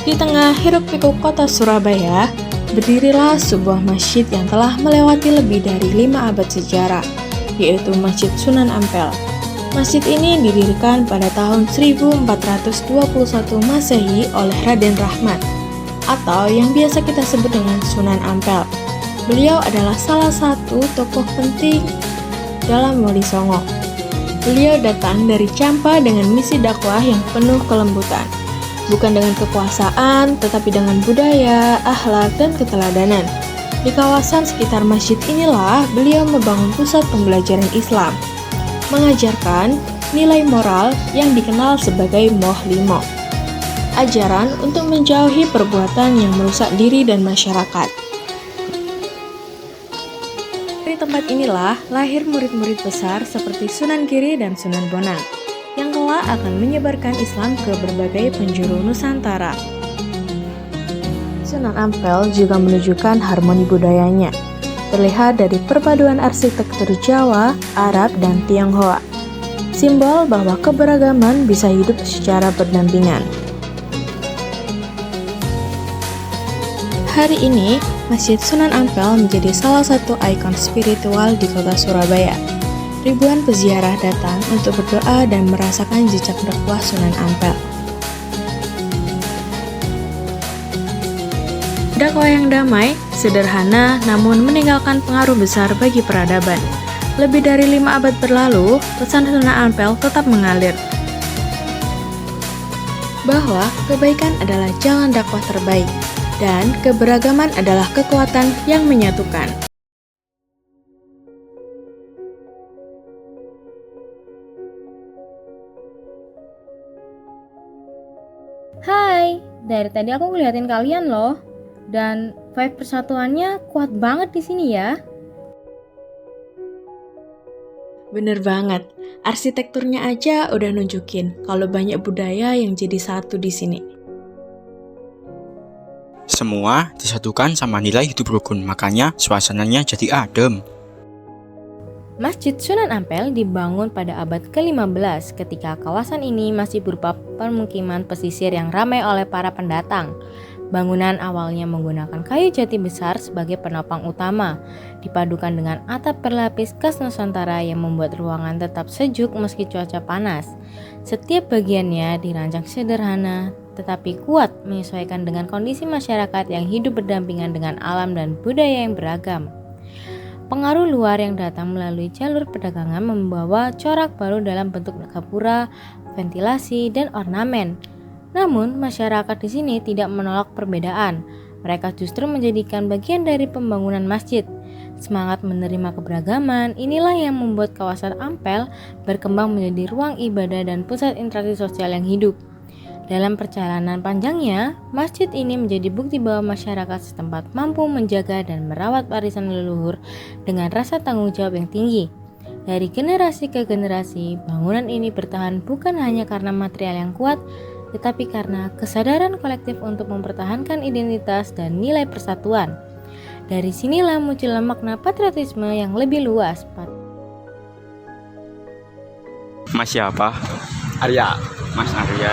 Di tengah hiruk-pikuk kota Surabaya, berdirilah sebuah masjid yang telah melewati lebih dari 5 abad sejarah, yaitu Masjid Sunan Ampel. Masjid ini didirikan pada tahun 1421 Masehi oleh Raden Rahmat, atau yang biasa kita sebut dengan Sunan Ampel. Beliau adalah salah satu tokoh penting dalam Wali Songo. Beliau datang dari Campa dengan misi dakwah yang penuh kelembutan. Bukan dengan kekuasaan, tetapi dengan budaya, akhlak, dan keteladanan. Di kawasan sekitar masjid inilah beliau membangun pusat pembelajaran Islam, mengajarkan nilai moral yang dikenal sebagai Moh Limo, ajaran untuk menjauhi perbuatan yang merusak diri dan masyarakat. Dari tempat inilah lahir murid-murid besar seperti Sunan Giri dan Sunan Bonang, yang kelak akan menyebarkan Islam ke berbagai penjuru Nusantara. Sunan Ampel juga menunjukkan harmoni budayanya, terlihat dari perpaduan arsitektur Jawa, Arab, dan Tionghoa, simbol bahwa keberagaman bisa hidup secara berdampingan. Hari ini, Masjid Sunan Ampel menjadi salah satu ikon spiritual di kota Surabaya. Ribuan peziarah datang untuk berdoa dan merasakan jejak dakwah Sunan Ampel. Dakwah yang damai, sederhana, namun meninggalkan pengaruh besar bagi peradaban. Lebih dari 5 abad berlalu, pesan Sunan Ampel tetap mengalir, bahwa kebaikan adalah jalan dakwah terbaik, dan keberagaman adalah kekuatan yang menyatukan. Hai, dari tadi aku ngeliatin kalian loh, dan vibe persatuannya kuat banget di sini ya. Bener banget, arsitekturnya aja udah nunjukin kalau banyak budaya yang jadi satu di sini. Semua disatukan sama nilai hidup rukun, makanya suasananya jadi adem. Masjid Sunan Ampel dibangun pada abad ke-15 ketika kawasan ini masih berupa permukiman pesisir yang ramai oleh para pendatang. Bangunan awalnya menggunakan kayu jati besar sebagai penopang utama, dipadukan dengan atap berlapis khas Nusantara yang membuat ruangan tetap sejuk meski cuaca panas. Setiap bagiannya dirancang sederhana tetapi kuat, menyesuaikan dengan kondisi masyarakat yang hidup berdampingan dengan alam dan budaya yang beragam. Pengaruh luar yang datang melalui jalur perdagangan membawa corak baru dalam bentuk gapura, ventilasi, dan ornamen. Namun, masyarakat di sini tidak menolak perbedaan. Mereka justru menjadikan bagian dari pembangunan masjid. Semangat menerima keberagaman inilah yang membuat kawasan Ampel berkembang menjadi ruang ibadah dan pusat interaksi sosial yang hidup. Dalam perjalanan panjangnya, masjid ini menjadi bukti bahwa masyarakat setempat mampu menjaga dan merawat warisan leluhur dengan rasa tanggung jawab yang tinggi. Dari generasi ke generasi, bangunan ini bertahan bukan hanya karena material yang kuat, tetapi karena kesadaran kolektif untuk mempertahankan identitas dan nilai persatuan. Dari sinilah munculnya makna patriotisme yang lebih luas. Mas siapa? Arya. Mas Arya.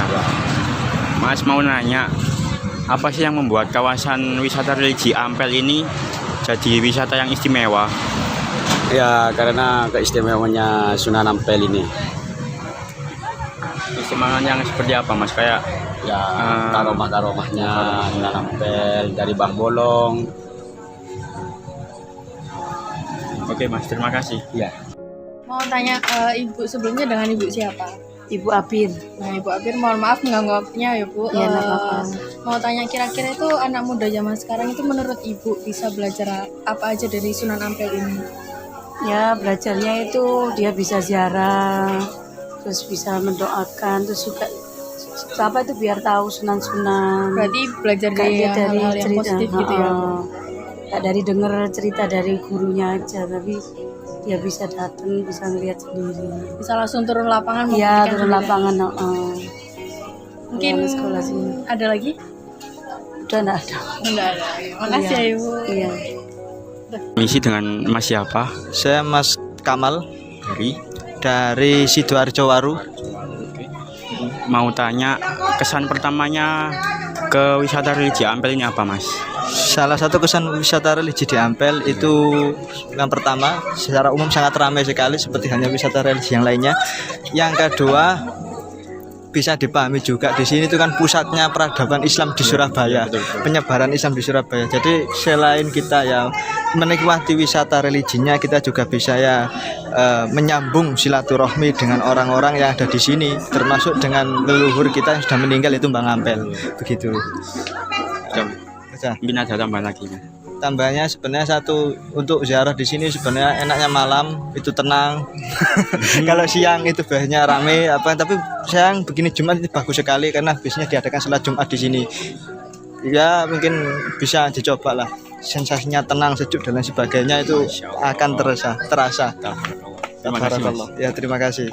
Mas mau nanya, apa sih yang membuat kawasan wisata religi Ampel ini jadi wisata yang istimewa? Ya, karena keistimewaannya Sunan Ampel ini. Istimewa yang seperti apa Mas? Kayak Ya, karomah-karomahnya Sunan Ampel dari Bah Bolong. Oke Mas, terima kasih. Ya. Mau tanya Ibu sebelumnya dengan Ibu siapa? Ibu Abir. Nah, Ibu Abir, mohon maaf mengganggu waktunya ya Bu. Iya, nggak apa-apa. Mau tanya kira-kira itu anak muda zaman sekarang itu menurut Ibu bisa belajar apa aja dari Sunan Ampel ini? Ya, belajarnya itu dia bisa ziarah, terus bisa mendoakan, terus juga apa itu biar tahu sunan-sunan. Berarti belajar dari Kayak hal-hal yang cerita, positif gitu ya Bu? Nggak dari denger cerita dari gurunya aja, tapi dia bisa datang, bisa ngeliat sendiri. Bisa langsung turun lapangan Iya, membuktikan turun sendiri. lapangan. Mungkin Di sekolah sini. ada lagi? Udah nggak ada. Enggak ada. Makasih ya Ibu. Iya. Misi dengan Mas siapa? Saya Mas Kamal dari Sidoarjo Waru. Mau tanya kesan pertamanya ke wisata religi Ampel ini apa, Mas? Salah satu kesan wisata religi di Ampel itu yang pertama secara umum sangat ramai sekali seperti hanya wisata religi yang lainnya. Yang kedua bisa dipahami juga di sini itu kan pusatnya peradaban Islam di Surabaya, penyebaran Islam di Surabaya. Jadi selain kita ya menikmati wisata religinya, kita juga bisa ya menyambung silaturahmi dengan orang-orang yang ada di sini, termasuk dengan leluhur kita yang sudah meninggal itu Mbang Ampel. Begitu. Mungkin ada tambahan lagi, Mas. Tambahnya sebenarnya satu, untuk ziarah di sini sebenarnya enaknya malam itu tenang. Kalau siang itu biasanya rame tapi siang begini Jumat itu bagus sekali karena biasanya diadakan salat Jumat di sini. Ya mungkin bisa dicoba lah, sensasinya tenang, sejuk dan lain sebagainya itu akan terasa. Terima kasih, Mas. Ya terima kasih.